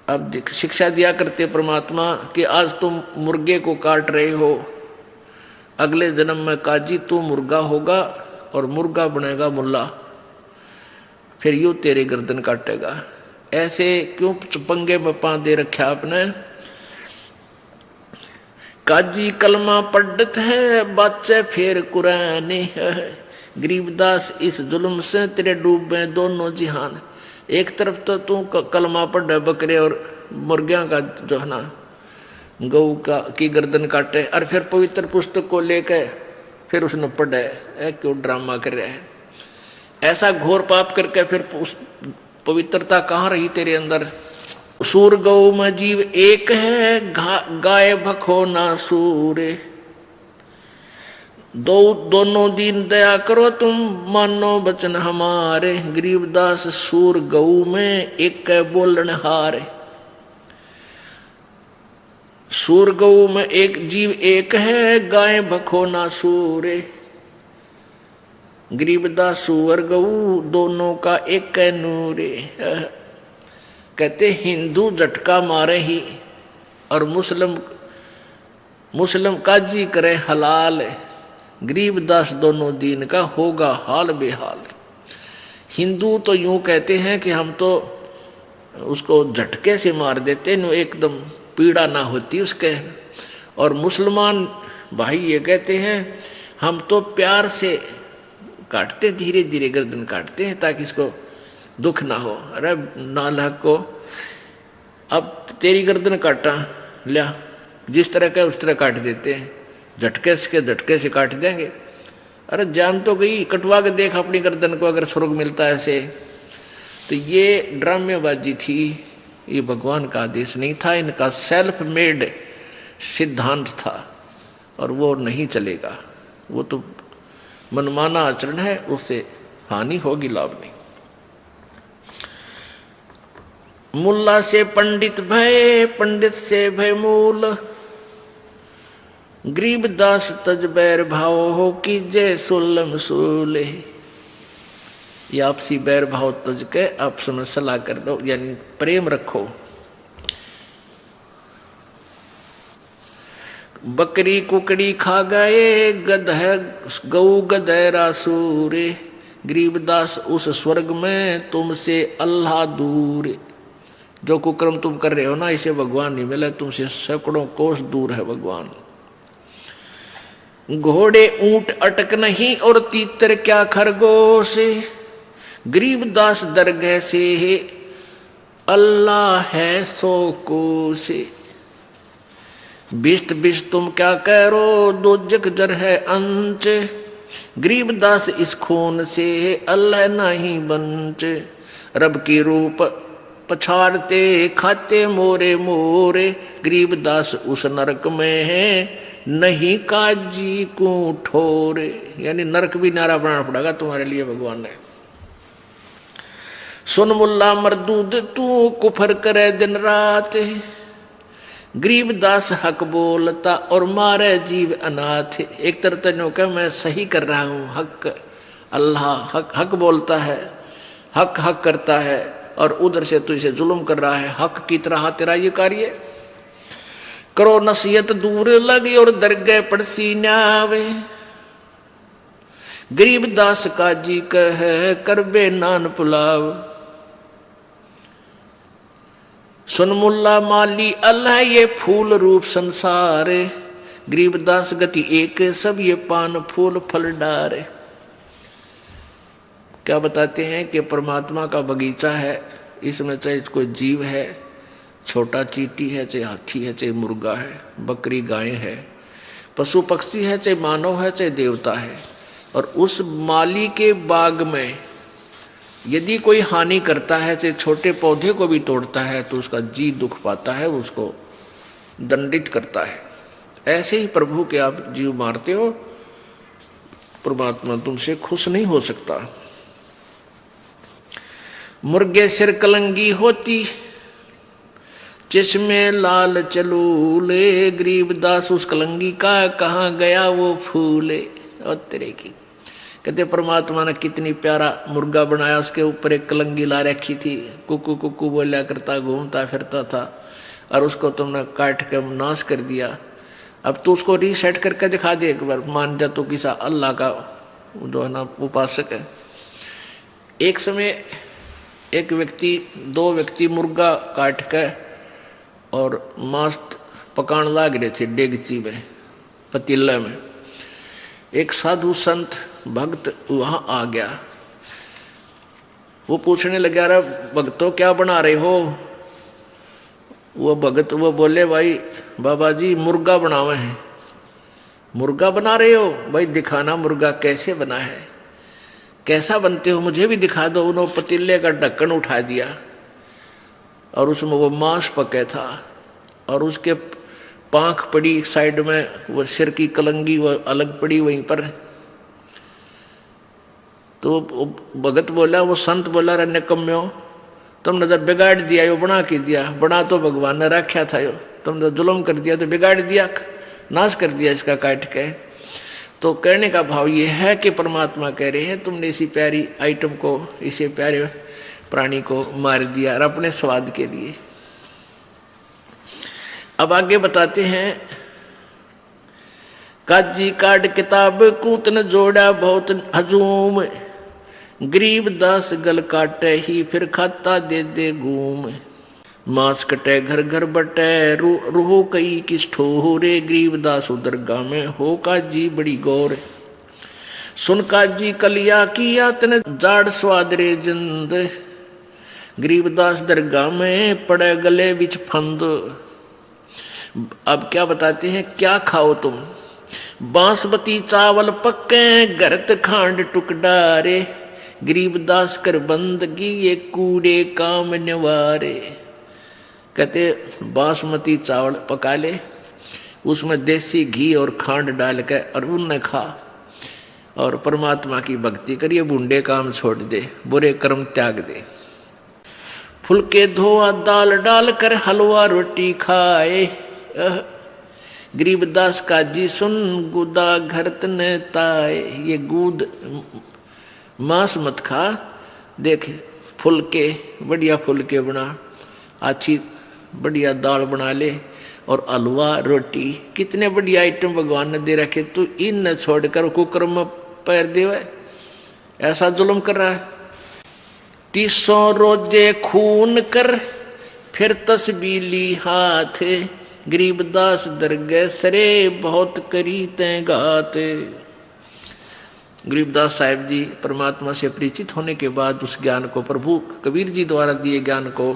अब शिक्षा दिया करते परमात्मा कि आज तुम मुर्गे को काट रहे हो, अगले जन्म में काजी तू मुर्गा होगा और मुर्गा बनेगा मुल्ला, फिर यूं तेरी गर्दन काटेगा। ऐसे क्यों पंगे में पा दे रखा आपने। काजी कलमा पढ़त है बच्चे फिर कुरानी है, गरीबदास इस जुल्म से तेरे डूबे दोनों जिहान। एक तरफ तो तू कलमा पढ़ बकरे और मुर्गियां का जो है ना गऊ का की गर्दन काटे, और फिर पवित्र पुस्तक को लेकर फिर उसने पढ़े, क्यों ड्रामा कर रहे हैं। ऐसा घोर पाप करके फिर पवित्रता कहाँ रही तेरे अंदर। सूर गौ में जीव एक है, गाय भखो ना सूरे, दोनों दीन दया करो तुम मानो बचन हमारे। गरीबदास सूर गऊ में एक बोलन हारे, सूर गऊ में एक जीव एक है, गाय भखो ना सूरे। गरीबदास सूअर गऊ दोनों का एक नूरे। कहते हिंदू झटका मारे ही और मुस्लिम काजी करे हलाल, गरीबदास दोनों दीन का होगा हाल बेहाल। हिंदू तो यूं कहते हैं कि हम तो उसको झटके से मार देते न, एकदम पीड़ा ना होती उसके, और मुसलमान भाई ये कहते हैं हम तो प्यार से काटते, धीरे धीरे गर्दन काटते हैं ताकि इसको दुख ना हो। अरे नालायक को अब तेरी गर्दन काटा लिया, जिस तरह का उस तरह काट देते हैं, झटके से काट देंगे। अरे जान तो गई, कटवा के देख अपनी गर्दन को अगर स्वर्ग मिलता है ऐसे। तो ये ड्रामेबाजी थी, ये भगवान का आदेश नहीं था, इनका सेल्फ मेड सिद्धांत था और वो नहीं चलेगा। वो तो मनमाना आचरण है, उससे हानि होगी, लाभ नहीं। मुल्ला से पंडित भय, पंडित से भय मूल, गरीबदास तज बैर भाव हो कि जय सुल्लम सूले। ये आपसी बैर भाव तज के आपस में सलाह कर लो, यानी प्रेम रखो। बकरी कुकड़ी खा गए, गऊ गधेरा सूरे, गरीबदास उस स्वर्ग में तुमसे अल्लाह दूर। जो कुकर्म तुम कर रहे हो ना, इसे भगवान नहीं मिला, तुमसे सैकड़ों कोस दूर है भगवान। घोड़े ऊंट अटक नहीं और तीतर क्या खरगोश, गरीबदास दरगाह से अल्लाह है सो कोस। बिस्त बिस्त तुम क्या करो, दोजक जर है अंच, गरीबदास इस खून से अल्लाह नहीं बंच। रब की रूप पछाड़ते खाते मोरे मोरे, गरीबदास उस नरक में है नहीं काजी को ठोरे। यानी नरक भी नारा बनाना पड़ेगा तुम्हारे लिए भगवान ने। सुन मुल्ला मरदूद तू कुफर करे दिन रात, गरीबदास हक बोलता और मारे जीव अनाथ। एक तरफ तो कह मैं सही कर रहा हूँ, हक अल्लाह हक बोलता है, हक करता है, और उधर से तू इसे जुल्म कर रहा है। हक की तरह तेरा ये कार्य करो, नसीहत दूर लगी और दरगाह पड़सी न्यावे। गरीबदास काजी कह करबे नान पुलाव, सुन मुल्ला माली अल्लाह ये फूल रूप संसार, गरीबदास गति एक सब ये पान फूल फल डारे। क्या बताते हैं कि परमात्मा का बगीचा है, इसमें चाहे कोई जीव है, छोटा चींटी है, चाहे हाथी है, चाहे मुर्गा है, बकरी गाय है, पशु पक्षी है, चाहे मानव है, चाहे देवता है, और उस माली के बाग में यदि कोई हानि करता है, चाहे छोटे पौधे को भी तोड़ता है, तो उसका जी दुख पाता है, उसको दंडित करता है। ऐसे ही प्रभु के आप जीव मारते हो, परमात्मा तुमसे खुश नहीं हो सकता। मुर्गे सिर कलंगी होती, जिसमें लाल चलूले, गरीबदास उस कलंगी का कहाँ गया वो फूले। और तेरे की कहते परमात्मा ने कितनी प्यारा मुर्गा बनाया, उसके ऊपर एक कलंगी ला रखी थी, कुकू कुकू बोलिया करता, घूमता फिरता था, और उसको तुमने काट के नाश कर दिया। अब तू उसको रीसेट करके दिखा दे एक बार, मान जा तो किसा अल्लाह का जो है ना उपासक है। एक समय एक व्यक्ति, दो व्यक्ति मुर्गा काट के और मांस पकाने लाग रहे थे डेगची में, पतीले में। एक साधु संत भक्त वहां आ गया, वो पूछने लगा, अरे भक्तों क्या बना रहे हो? वो भगत वो बोले, भाई बाबा जी मुर्गा बनावे हैं। मुर्गा बना रहे हो? भाई दिखाना मुर्गा कैसे बना है, कैसा बनते हो, मुझे भी दिखा दो। उन्होंने पतीले का ढक्कन उठा दिया और उसमें वो मांस पके था, और उसके पांख पड़ी साइड में, वो सिर की कलंगी वो अलग पड़ी वहीं पर। तो भगत बोला, वो संत बोला, रे निकम्यो, तुमने तो बिगाड़ दिया, यो बना के दिया, बना तो भगवान ने रखा था, यो तुमने तो जुल्म कर दिया, तो बिगाड़ दिया, नाश कर दिया इसका काट के। तो कहने का भाव ये है कि परमात्मा कह रहे हैं तुमने इसी प्यारी आइटम को, इसे प्यारे प्राणी को मार दिया और अपने स्वाद के लिए। अब आगे बताते हैं, काजी काट किताब कूतन जोड़ा बहुत हजूम, गरीब दास गल काटे ही फिर खाता दे दे घूम, मांस कटे घर घर बटे रूह कई किस ठोरे, गरीब दास दरगाह में हो काजी बड़ी गौर, सुन काजी कलिया किया तने जाड़ स्वाद रे जिंद, गरीब दास दरगाह में पड़े गले बिच फंद। अब क्या बताते हैं, क्या खाओ तुम? बांसमती चावल पक्के गरत खांड टुकडारे, गरीब दास कर बंदगी ये कूड़े काम निवारे। कहते बासमती चावल पका ले, उसमें देसी घी और खांड डाल के और उन्हें खा, और परमात्मा की भक्ति करिए, बूढ़े काम छोड़ दे, बुरे कर्म त्याग दे। फुलके धोआ दाल डाल कर हलवा रोटी खाए, गरीबदास का जी सुन गुदा घर तने ताए। ये गुद मांस मत खा, देख फुलके बढ़िया फुलके बना, अच्छी बढ़िया दाल बना ले, और हलवा रोटी, कितने बढ़िया आइटम भगवान ने दे रखे, तू इन न छोड़कर कुकर में पैर देवे, ऐसा जुल्म कर रहा है। 300 रोजे खून कर फिर तस्बीली हाथ, गरीबदास दरगह सरे बहुत करी तैं गात। गरीबदास साहिब जी परमात्मा से परिचित होने के बाद उस ज्ञान को, प्रभु कबीर जी द्वारा दिए ज्ञान को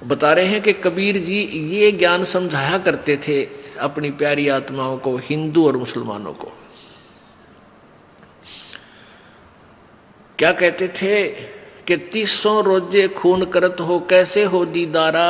बता रहे हैं कि कबीर जी ये ज्ञान समझाया करते थे अपनी प्यारी आत्माओं को, हिंदू और मुसलमानों को। क्या कहते थे कि 300 रोजे खून करत हो, कैसे हो दीदारा,